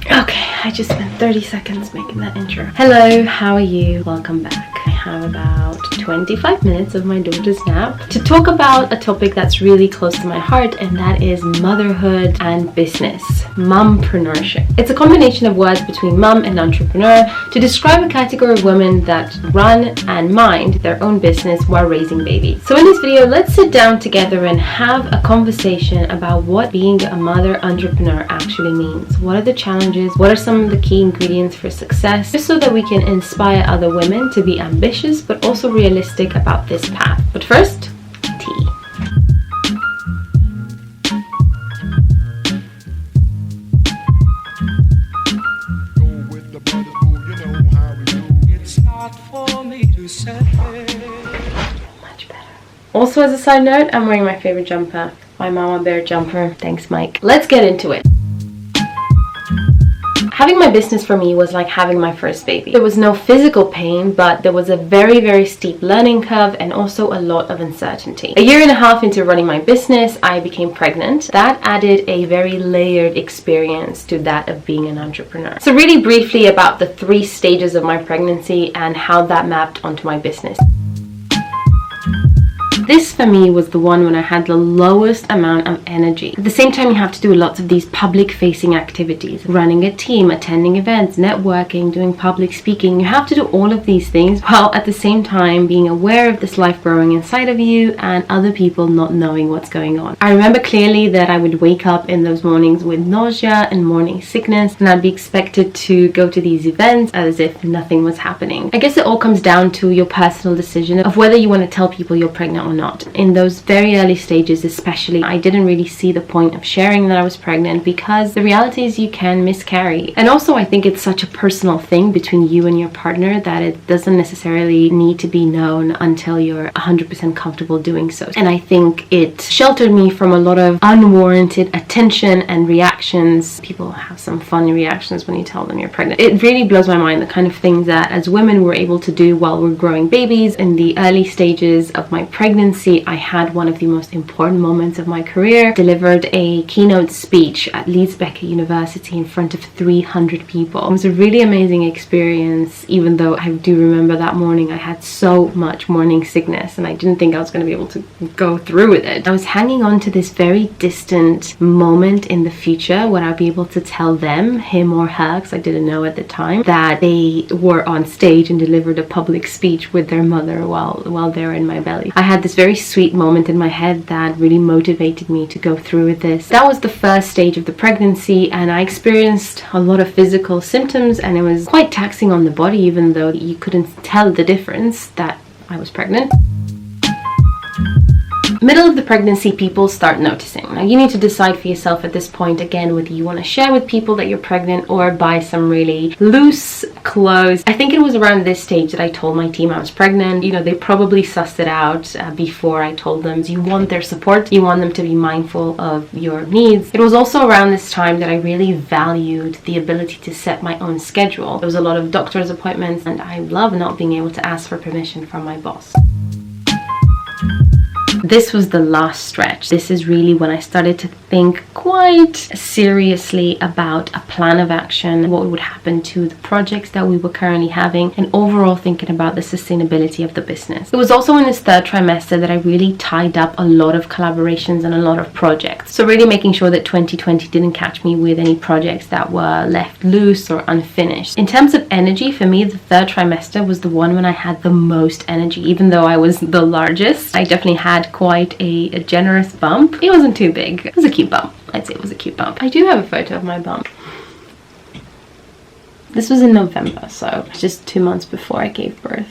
Okay, I just spent 30 seconds making that intro. Hello, how are you? Welcome back. I have about 25 minutes of my daughter's nap to talk about a topic that's really close to my heart, and that is motherhood and business. Mumpreneurship. It's a combination of words between mum and entrepreneur to describe a category of women that run and mind their own business while raising babies. So in this video, let's sit down together and have a conversation about what being a mother entrepreneur actually means. What are the challenges? What are some of the key ingredients for success? Just so that we can inspire other women to be ambitious but also realistic about this path. But first, tea. Much better. Also, as a side note, I'm wearing my favorite jumper, my Mama Bear jumper. Thanks, Mike. Let's get into it. Having my business for me was like having my first baby. There was no physical pain, but there was a very, very steep learning curve and also a lot of uncertainty. A year and a half into running my business, I became pregnant. That added a very layered experience to that of being an entrepreneur. So really briefly about the 3 stages of my pregnancy and how that mapped onto my business. This for me was the one when I had the lowest amount of energy. At the same time, you have to do lots of these public facing activities, running a team, attending events, networking, doing public speaking. You have to do all of these things while at the same time being aware of this life growing inside of you and other people not knowing what's going on. I remember clearly that I would wake up in those mornings with nausea and morning sickness, and I'd be expected to go to these events as if nothing was happening. I guess it all comes down to your personal decision of whether you want to tell people you're pregnant or not. In those very early stages especially, I didn't really see the point of sharing that I was pregnant because the reality is you can miscarry. And also I think it's such a personal thing between you and your partner that it doesn't necessarily need to be known until you're 100% comfortable doing so. And I think it sheltered me from a lot of unwarranted attention and reactions. People have some funny reactions when you tell them you're pregnant. It really blows my mind the kind of things that as women we're able to do while we're growing babies. In the early stages of my pregnancy, I had one of the most important moments of my career, delivered a keynote speech at Leeds Becker University in front of 300 people. It was a really amazing experience, even though I do remember that morning I had so much morning sickness and I didn't think I was going to be able to go through with it. I was hanging on to this very distant moment in the future when I'd be able to tell them, him or her, because I didn't know at the time, that they were on stage and delivered a public speech with their mother while they were in my belly. I had this very sweet moment in my head that really motivated me to go through with this. That was the first stage of the pregnancy, and I experienced a lot of physical symptoms, and it was quite taxing on the body, even though you couldn't tell the difference that I was pregnant. Middle of the pregnancy, people start noticing. Now you need to decide for yourself at this point again whether you want to share with people that you're pregnant or buy some really loose clothes. I think it was around this stage that I told my team I was pregnant. You know, they probably sussed it out before I told them. You want their support, you want them to be mindful of your needs. It was also around this time that I really valued the ability to set my own schedule. There was a lot of doctor's appointments, and I love not being able to ask for permission from my boss. This was the last stretch. This is really when I started to think quite seriously about a plan of action, what would happen to the projects that we were currently having, and overall thinking about the sustainability of the business. It was also in this 3rd trimester that I really tied up a lot of collaborations and a lot of projects. So really making sure that 2020 didn't catch me with any projects that were left loose or unfinished. In terms of energy, for me, the 3rd trimester was the one when I had the most energy. Even though I was the largest, I definitely had quite a generous bump. It wasn't too big. It was a cute bump. I'd say it was a cute bump. I do have a photo of my bump. This was in November, so just 2 months before I gave birth.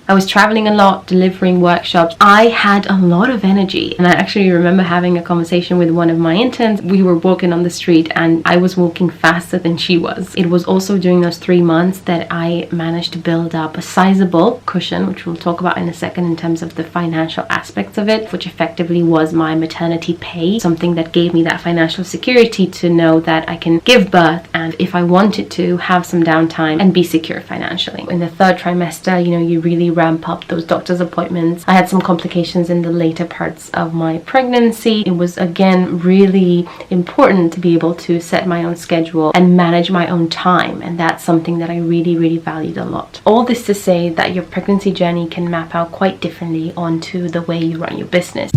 I was traveling a lot, delivering workshops. I had a lot of energy, and I actually remember having a conversation with one of my interns. We were walking on the street and I was walking faster than she was. It was also during those 3 months that I managed to build up a sizable cushion, which we'll talk about in a second in terms of the financial aspects of it, which effectively was my maternity pay, something that gave me that financial security to know that I can give birth and if I wanted to have some downtime and be secure financially. In the 3rd trimester, you really ramp up those doctor's appointments. I had some complications in the later parts of my pregnancy. It was again really important to be able to set my own schedule and manage my own time, and that's something that I really valued a lot. All this to say that your pregnancy journey can map out quite differently onto the way you run your business.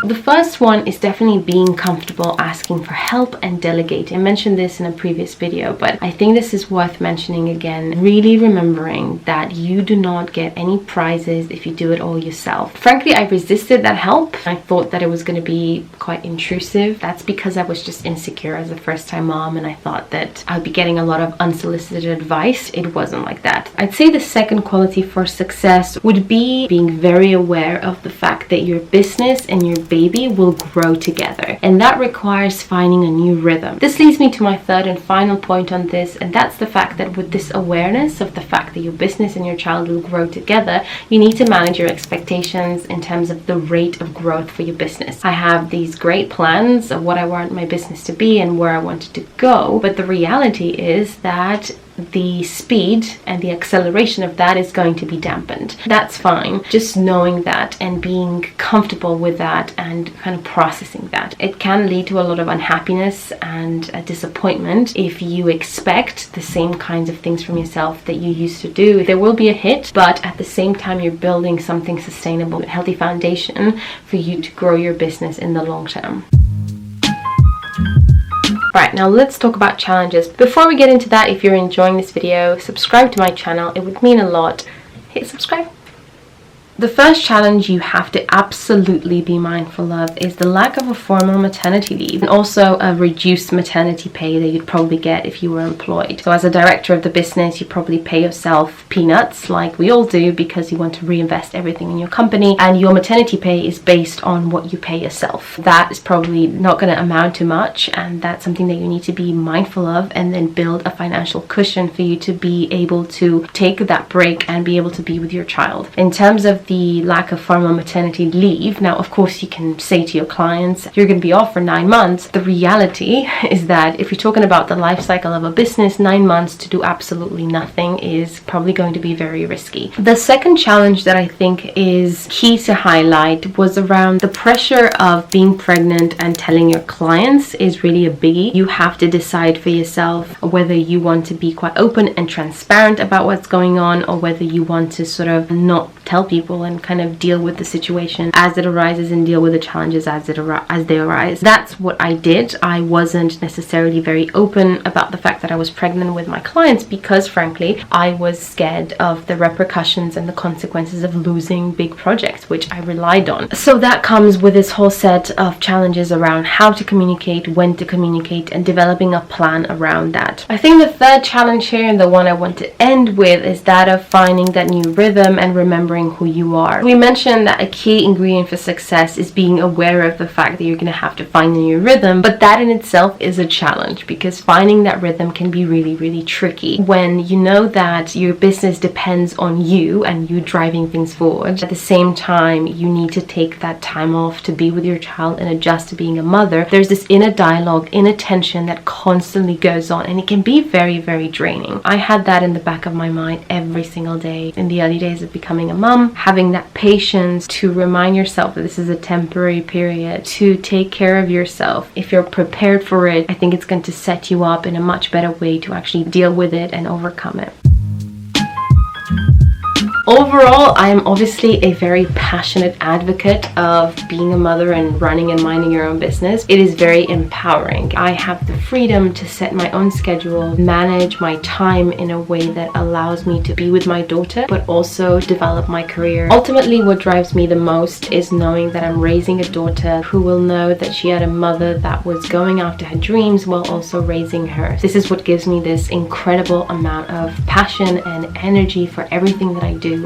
The first one is definitely being comfortable asking for help and delegating. I mentioned this in a previous video, but I think this is worth mentioning again. Really remembering that you do not get any prizes if you do it all yourself. Frankly, I resisted that help. I thought that it was going to be quite intrusive. That's because I was just insecure as a first-time mom, and I thought that I'd be getting a lot of unsolicited advice. It wasn't like that. I'd say the second quality for success would be being very aware of the fact that your business and your baby will grow together, and that requires finding a new rhythm. This leads me to my third and final point on this, and that's the fact that with this awareness of the fact that your business and your child will grow together, you need to manage your expectations in terms of the rate of growth for your business. I have these great plans of what I want my business to be and where I want it to go, but the reality is that the speed and the acceleration of that is going to be dampened. That's fine. Just knowing that and being comfortable with that and kind of processing that. It can lead to a lot of unhappiness and a disappointment if you expect the same kinds of things from yourself that you used to do. There will be a hit, but at the same time you're building something sustainable, a healthy foundation for you to grow your business in the long term. Right, now let's talk about challenges. Before we get into that, if you're enjoying this video, subscribe to my channel. It would mean a lot. Hit subscribe. The first challenge you have to absolutely be mindful of is the lack of a formal maternity leave, and also a reduced maternity pay that you'd probably get if you were employed. So as a director of the business, you probably pay yourself peanuts like we all do because you want to reinvest everything in your company, and your maternity pay is based on what you pay yourself. That is probably not going to amount to much, and that's something that you need to be mindful of, and then build a financial cushion for you to be able to take that break and be able to be with your child. In terms of the lack of formal maternity leave, now of course you can say to your clients you're going to be off for 9 months. The reality is that if you're talking about the life cycle of a business, 9 months to do absolutely nothing is probably going to be very risky. The second challenge that I think is key to highlight was around the pressure of being pregnant and telling your clients is really a biggie. You have to decide for yourself whether you want to be quite open and transparent about what's going on, or whether you want to sort of not tell people and kind of deal with the situation as it arises and deal with the challenges as they arise. That's what I did. I wasn't necessarily very open about the fact that I was pregnant with my clients because frankly I was scared of the repercussions and the consequences of losing big projects which I relied on. So that comes with this whole set of challenges around how to communicate, when to communicate, and developing a plan around that. I think the third challenge here, and the one I want to end with, is that of finding that new rhythm and remembering who you are. We mentioned that a key ingredient for success is being aware of the fact that you're going to have to find a new rhythm, but that in itself is a challenge because finding that rhythm can be really tricky when you know that your business depends on you and you driving things forward. At the same time, you need to take that time off to be with your child and adjust to being a mother. There's this inner dialogue, inner tension that constantly goes on, and it can be very draining. I had that in the back of my mind every single day in the early days of becoming a mom. Having that patience to remind yourself that this is a temporary period, to take care of yourself. If you're prepared for it, I think it's going to set you up in a much better way to actually deal with it and overcome it. Overall, I am obviously a very passionate advocate of being a mother and running and minding your own business. It is very empowering. I have the freedom to set my own schedule, manage my time in a way that allows me to be with my daughter, but also develop my career. Ultimately, what drives me the most is knowing that I'm raising a daughter who will know that she had a mother that was going after her dreams while also raising her. This is what gives me this incredible amount of passion and energy for everything that I do.